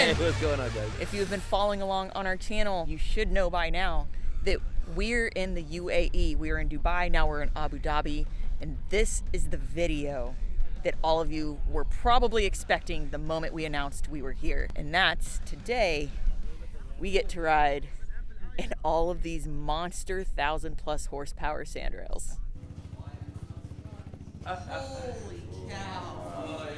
Hey, what's going on, guys? If you've been following along on our channel, you should know by now that we're in the UAE. We were in Dubai, now we're in Abu Dhabi, and this is the video that all of you were probably expecting the moment we announced we were here. And that's today we get to ride in all of these monster 1,000+ horsepower sandrails. Holy cow.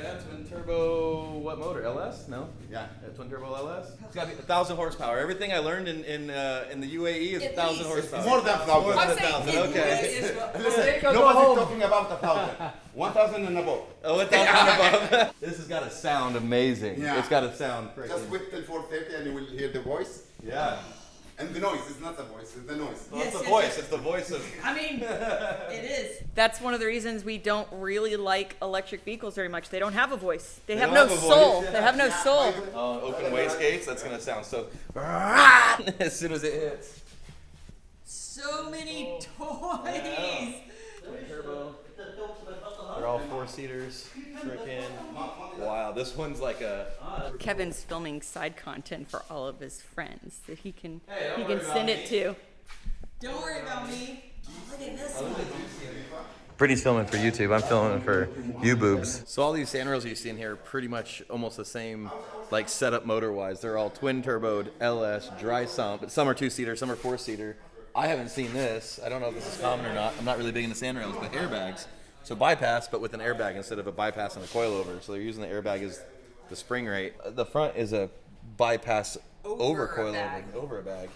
Yeah, twin turbo, what motor? LS? No? Yeah. Twin turbo LS? It's got to be 1,000 horsepower. Everything I learned in the UAE is 1,000 horsepower. More than 1,000. More than 1,000, okay. Listen, nobody's talking about 1,000. 1,000 and above. Oh, 1,000 and above. This has got to sound amazing. Yeah. It's got to sound freaking. Just wait till 4:30 and you will hear the voice. Yeah. And the noise, it's not the voice, it's the noise. Well, it's the voice. It's the voice of. I mean, it is. That's one of the reasons we don't really like electric vehicles very much. They don't have a voice. They have no soul. They have no soul. Open wastegates. That's gonna sound so. As soon as it hits. So many toys. Twin turbo. They're all 4-seaters. Freaking. Wow. This one's like a. Kevin's filming side content for all of his friends that he can Hey, send it to. Don't worry about me. Look at this one. Brittany's filming for YouTube. I'm filming for you boobs. So all these sandrails you see in here are pretty much almost the same, like setup motor-wise. They're all twin turboed, LS, dry sump. But some are 2-seater, some are 4-seater. I haven't seen this. I don't know if this is common or not. I'm not really big into sandrails, but airbags. So bypass, but with an airbag instead of a bypass and a coilover. So they're using the airbag as the spring rate. The front is a bypass over coilover, over a bag.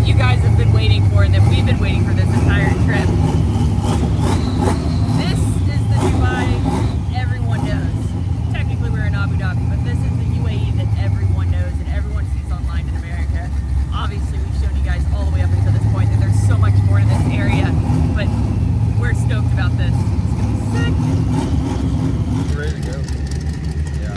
You guys have been waiting for and that we've been waiting for this entire trip. This is the Dubai everyone knows. Technically we're in Abu Dhabi, but this is the UAE that everyone knows and everyone sees online in America. Obviously we've shown you guys all the way up until this point that there's so much more to this area, but we're stoked about this. It's gonna be sick. We're ready to go. Yeah.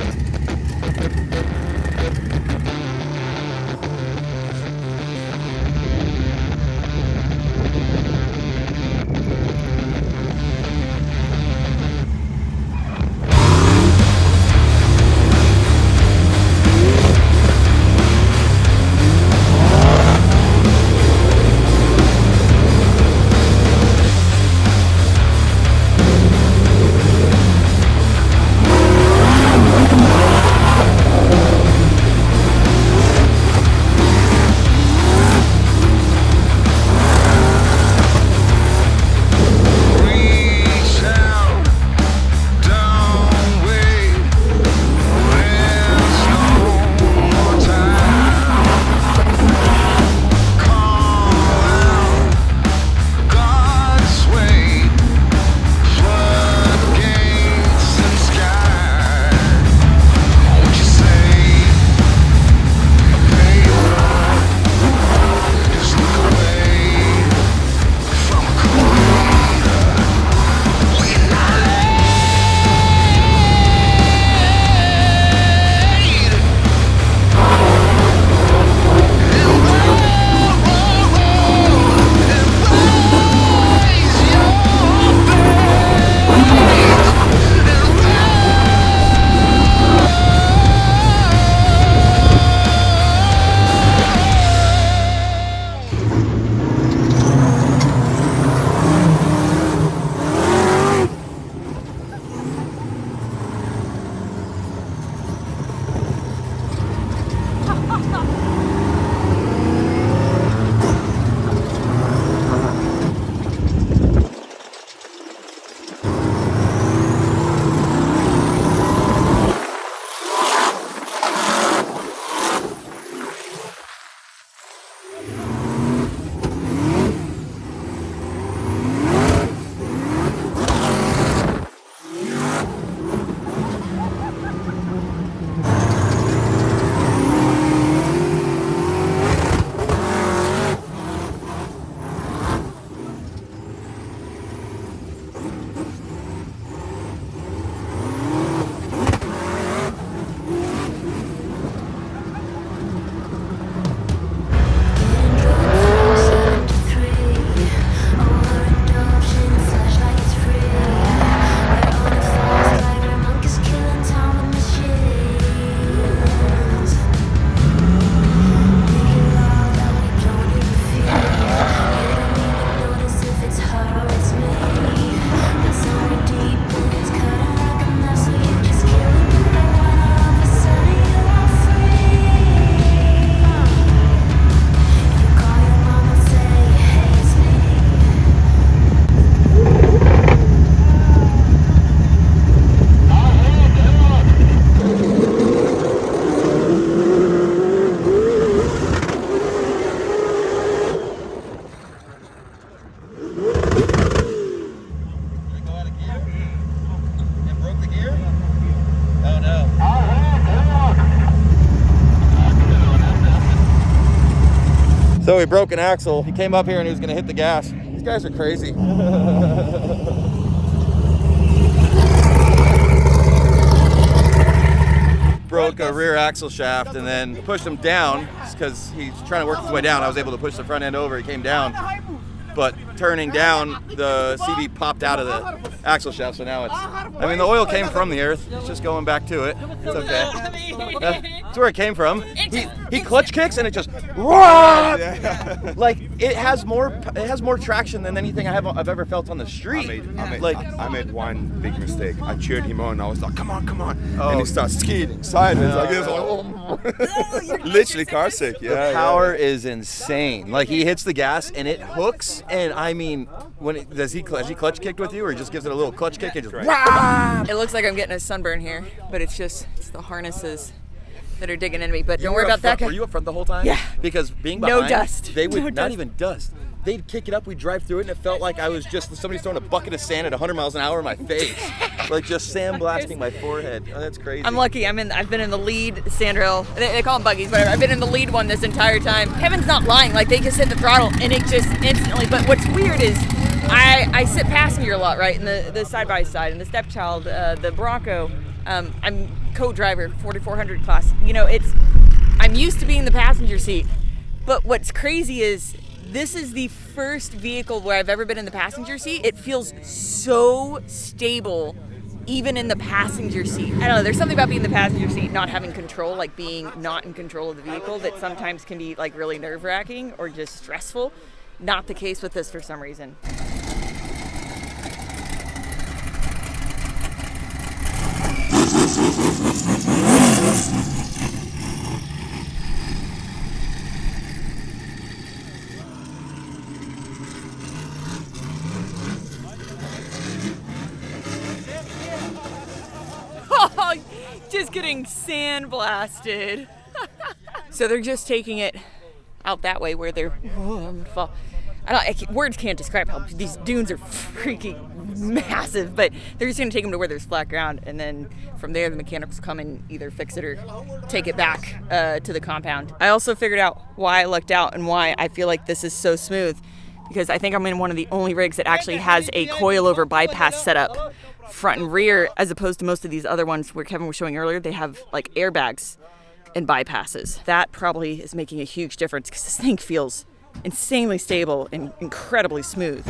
So he broke an axle. He came up here and he was gonna hit the gas. These guys are crazy. Broke a rear axle shaft and then pushed him down because he's trying to work his way down. I was able to push the front end over. He came down, but turning down, the CD popped out of the axle shaft. So now it's, I mean, the oil came from the earth. It's just going back to it. It's okay. That's where it came from. He clutch kicks and it just, like it has more traction than anything I've ever felt on the street. I made one big mistake. I cheered him on. I was like, come on, come on. Oh. And he starts skidding sideways like this. Like, oh. Literally car sick. Yeah. The power is insane. Like he hits the gas and it hooks. And I mean, has he clutch kicked with you, or he just gives it a little clutch kick and just? It looks like I'm getting a sunburn here, but it's the harnesses that are digging into me. But don't worry about that guy. Were you up front the whole time? Yeah. Because being behind, no dust. They would no not dust. even dust. They'd kick it up, we'd drive through it, and it felt like I was just somebody's throwing a bucket of sand at 100 miles an hour in my face, like just sandblasting my forehead. Oh, that's crazy. I'm lucky. I've been in the lead sandrail. They call them buggies, whatever. I've been in the lead one this entire time. Kevin's not lying. Like they just hit the throttle and it just instantly. But what's weird is I sit passenger a lot, right, in the side by side, in the stepchild, the Bronco. I'm co-driver, 4400 class. You know, I'm used to being in the passenger seat. But what's crazy is this is the first vehicle where I've ever been in the passenger seat. It feels so stable, even in the passenger seat. I don't know, there's something about being in the passenger seat, not having control, like being not in control of the vehicle, that sometimes can be like really nerve-wracking or just stressful. Not the case with this for some reason. Just getting sandblasted. So they're just taking it out that way where they're fall. Words can't describe how these dunes are freaking massive, but they're just gonna take them to where there's flat ground, and then from there the mechanics come and either fix it or take it back to the compound. I also figured out why I lucked out and why I feel like this is so smooth, because I think I'm in one of the only rigs that actually has a coilover bypass setup front and rear, as opposed to most of these other ones where Kevin was showing earlier, they have like airbags and bypasses. That probably is making a huge difference because this thing feels insanely stable and incredibly smooth.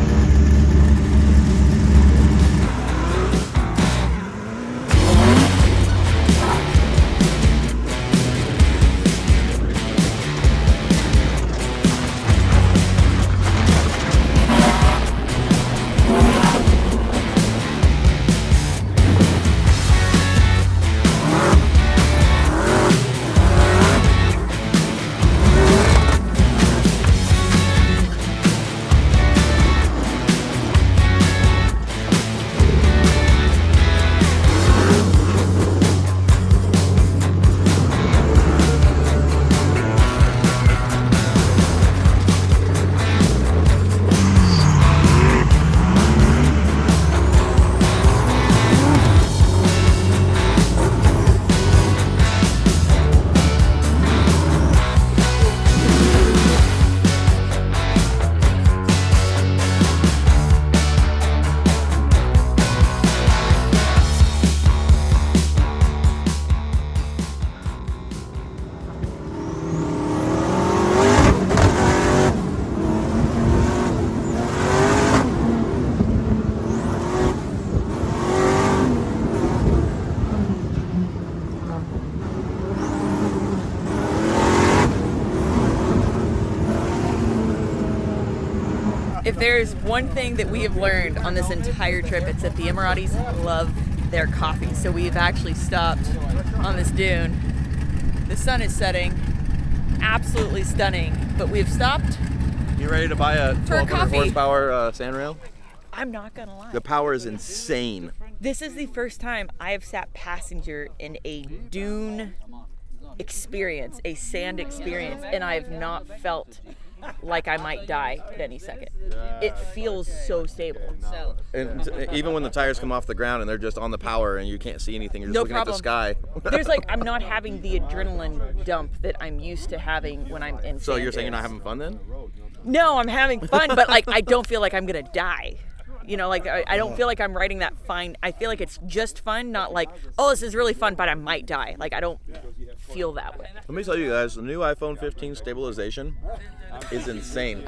If there's one thing that we have learned on this entire trip, it's that the Emiratis love their coffee. So we've actually stopped on this dune. The sun is setting, absolutely stunning, but we've stopped. You ready to buy a 1200 horsepower sandrail? I'm not gonna lie. The power is insane. This is the first time I have sat passenger in a dune experience, a sand experience, and I have not felt like I might die at any second. It feels so stable. So And even when the tires come off the ground and they're just on the power and you can't see anything, you're just no looking problem. at the sky. There's like, I'm not having the adrenaline dump that I'm used to having when I'm in So sand you're saying you're not dunes. having fun then? No, I'm having fun, but like I don't feel like I'm gonna die. You know, like I don't feel like I'm riding that fine. I feel like it's just fun, not like, oh, this is really fun, but I might die. Like I don't feel that way. Let me tell you guys, the new iPhone 15 stabilization is insane.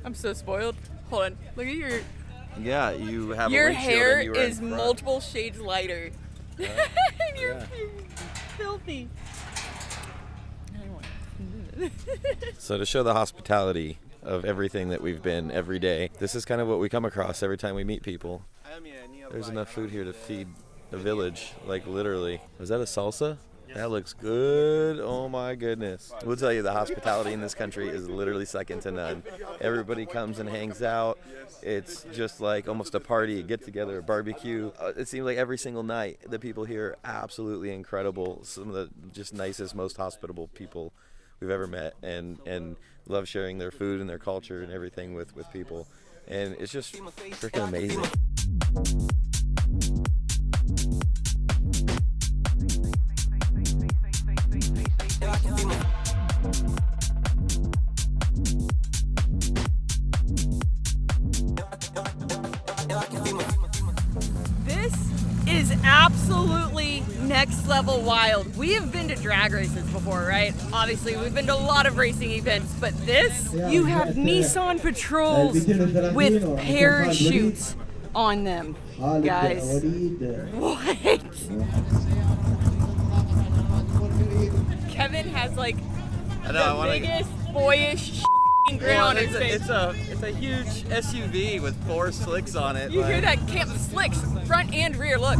I'm so spoiled. Hold on. Look at your Yeah, you have your a windshield hair and you were in is front. multiple shades lighter. And you're yeah. filthy. So to show the hospitality of everything that we've been every day, this is kind of what we come across every time we meet people. There's enough food here to feed a village, like literally. Was that a salsa? That looks good. Oh my goodness. We'll tell you, the hospitality in this country is literally second to none. Everybody comes and hangs out. It's just like almost a party, a get together, a barbecue. It seems like every single night the people here are absolutely incredible. Some of the just nicest, most hospitable people we've ever met, and love sharing their food and their culture and everything with people. And it's just freaking amazing. This is absolutely next level wild. We have been to drag races before, right? Obviously, we've been to a lot of racing events, but this, you have Nissan Patrols with parachutes on them, guys. What? Kevin has like the biggest boyish grin on his face. It's a huge SUV with 4 slicks on it. You hear that camp slicks, front and rear, look.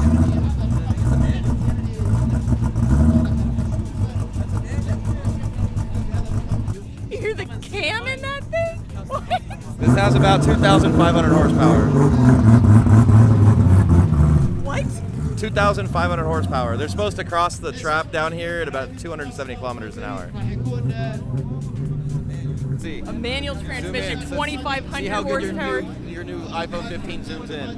You hear the cam in that thing? What? This has about 2,500 horsepower. What? 2,500 horsepower. They're supposed to cross the trap down here at about 270 kilometers an hour. Let's see. A manual transmission, Zoom in. 2,500 See how good horsepower. your new iPhone 15 zooms in.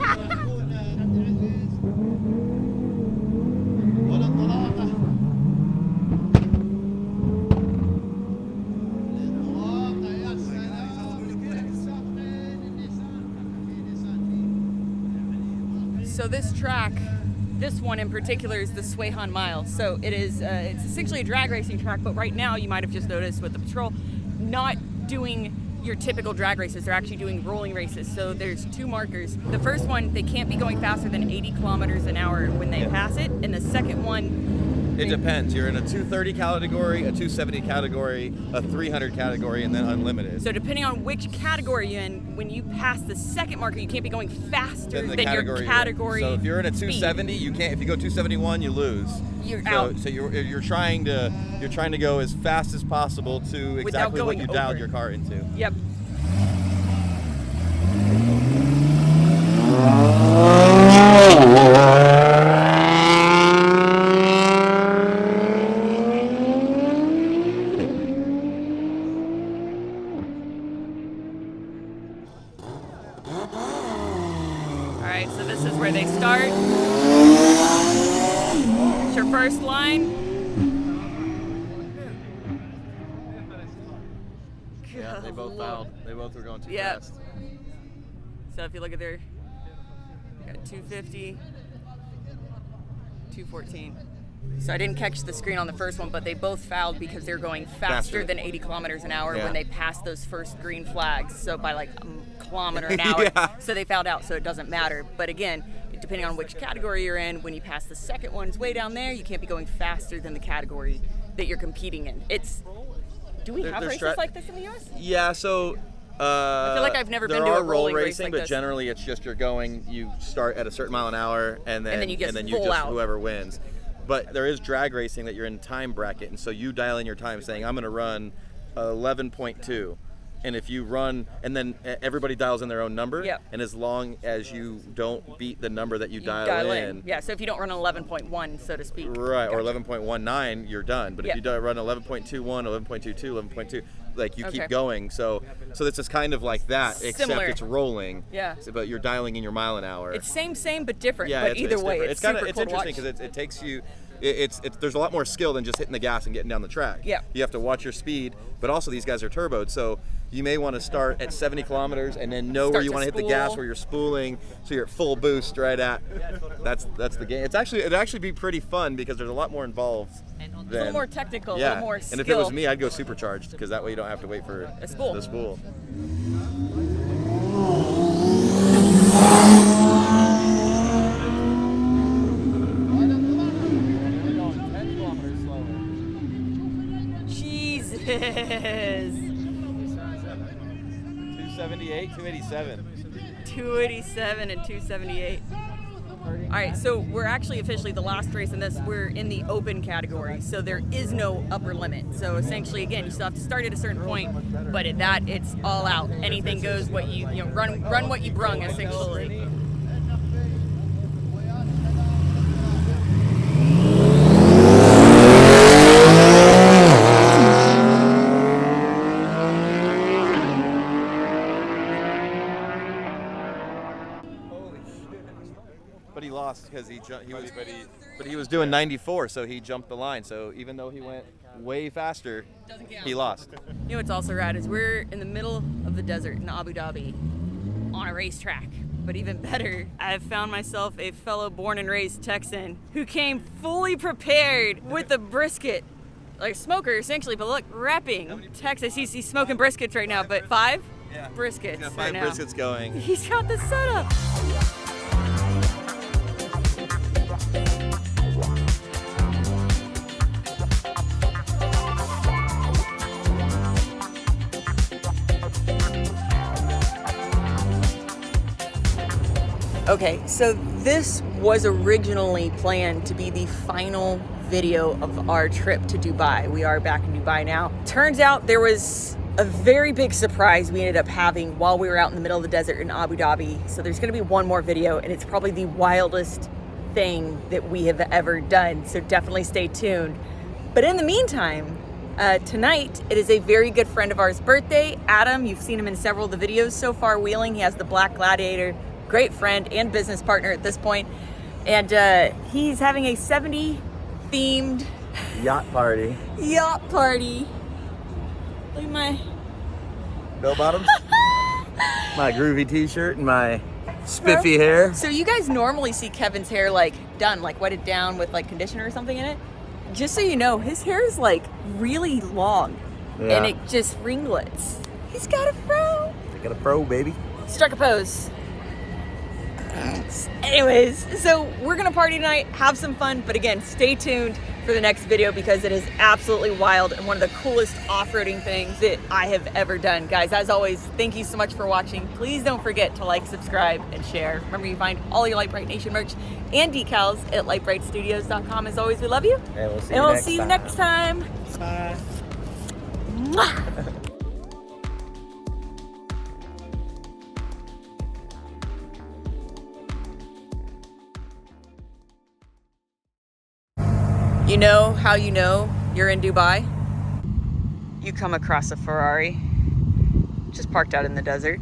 So this track, this one in particular, is the Swayhan Mile. So it is, it's essentially a drag racing track, but right now you might have just noticed with the patrol, not doing your typical drag races. They're actually doing rolling races. So there's 2 markers. The first one, they can't be going faster than 80 kilometers an hour when they pass it. And the second one, It depends. You're in a 230 category, a 270 category, a 300 category, and then unlimited. so depending on which category you're in, when you pass the second marker, you can't be going faster Then the than your category. category. So if you're in a speed. 270, you can't. If you go 271, you lose. You're So, out. so you're trying to go as fast as possible to Without exactly what going you dialed over. your car into. Yep. All right, so this is where they start. her first line. Yeah, they both fouled. They both were going too Yep. fast. So if you look at their, got 250, 214. So I didn't catch the screen on the first one, but they both fouled because they're going faster than 80 kilometers an hour when they passed those first green flags. So by like a kilometer an hour. So they fouled out, so it doesn't matter. But again, depending on which category you're in, when you pass the second ones way down there, you can't be going faster than the category that you're competing in. Do we have races like this in the US? Yeah, so I feel like I've never been to a rolling race like but this. generally it's just you start at a certain mile an hour and then you just out. whoever wins. But there is drag racing that you're in time bracket, and so you dial in your time saying I'm going to run 11.2. And if you run, and then everybody dials in their own number, and as long as you don't beat the number that you dial in. Yeah, so if you don't run 11.1, so to speak. Right, or 11.19, you're done. But if you run 11.21, 11.22, 11.2, like you keep going. So this is kind of like that, Similar. except it's rolling. Yeah. But you're dialing in your mile an hour. It's same, but different. Yeah, but either way, it's super it's cool to interesting watch. because it takes you. There's a lot more skill than just hitting the gas and getting down the track. Yeah. You have to watch your speed, but also these guys are turboed, so you may want to start at 70 kilometers and then know where you want to hit the gas, where you're spooling, so you're at full boost right at. That's the game. It'd actually be pretty fun because there's a lot more involved. A little more technical, a little more skill. And if it was me, I'd go supercharged because that way you don't have to wait for the spool. Jesus. 278, 287. 287 and 278. All right, so we're actually officially the last race in this. We're in the open category, so there is no upper limit. So essentially, again, you still have to start at a certain point, but at that, it's all out. Anything goes. What you run what you brung, essentially. But he lost because he was doing 94, so he jumped the line. So even though he went way faster, he lost. You know what's also rad is we're in the middle of the desert in Abu Dhabi on a racetrack. But even better, I've found myself a fellow born and raised Texan who came fully prepared with a brisket. Like a smoker, essentially, but look, repping Texas. He's smoking briskets right now, but 5 briskets He's got 5 right now. briskets going. He's got the setup. Okay, so this was originally planned to be the final video of our trip to Dubai. We are back in Dubai now. Turns out there was a very big surprise we ended up having while we were out in the middle of the desert in Abu Dhabi. So there's gonna be one more video, and it's probably the wildest thing that we have ever done. So definitely stay tuned. But in the meantime, tonight, it is a very good friend of ours' birthday, Adam. You've seen him in several of the videos so far wheeling. He has the Black Gladiator. Great friend and business partner at this point. And he's having a 70 themed Yacht party. Look at my Bell bottoms. My groovy t-shirt and my spiffy hair. So you guys normally see Kevin's hair like done, like wetted down with like conditioner or something in it. Just so you know, his hair is like really long and it just ringlets. He's got a fro. I got a fro, baby. Strike a pose. Anyways, so we're gonna party tonight, have some fun, but again, stay tuned for the next video because it is absolutely wild and one of the coolest off-roading things that I have ever done. Guys, as always, thank you so much for watching. Please don't forget to like, subscribe, and share. Remember, you find all your Lite Brite Nation merch and decals at litebritstudios.com. As always, we love you. And we'll see you next time. Bye. Mwah. You know how you know you're in Dubai? You come across a Ferrari just parked out in the desert.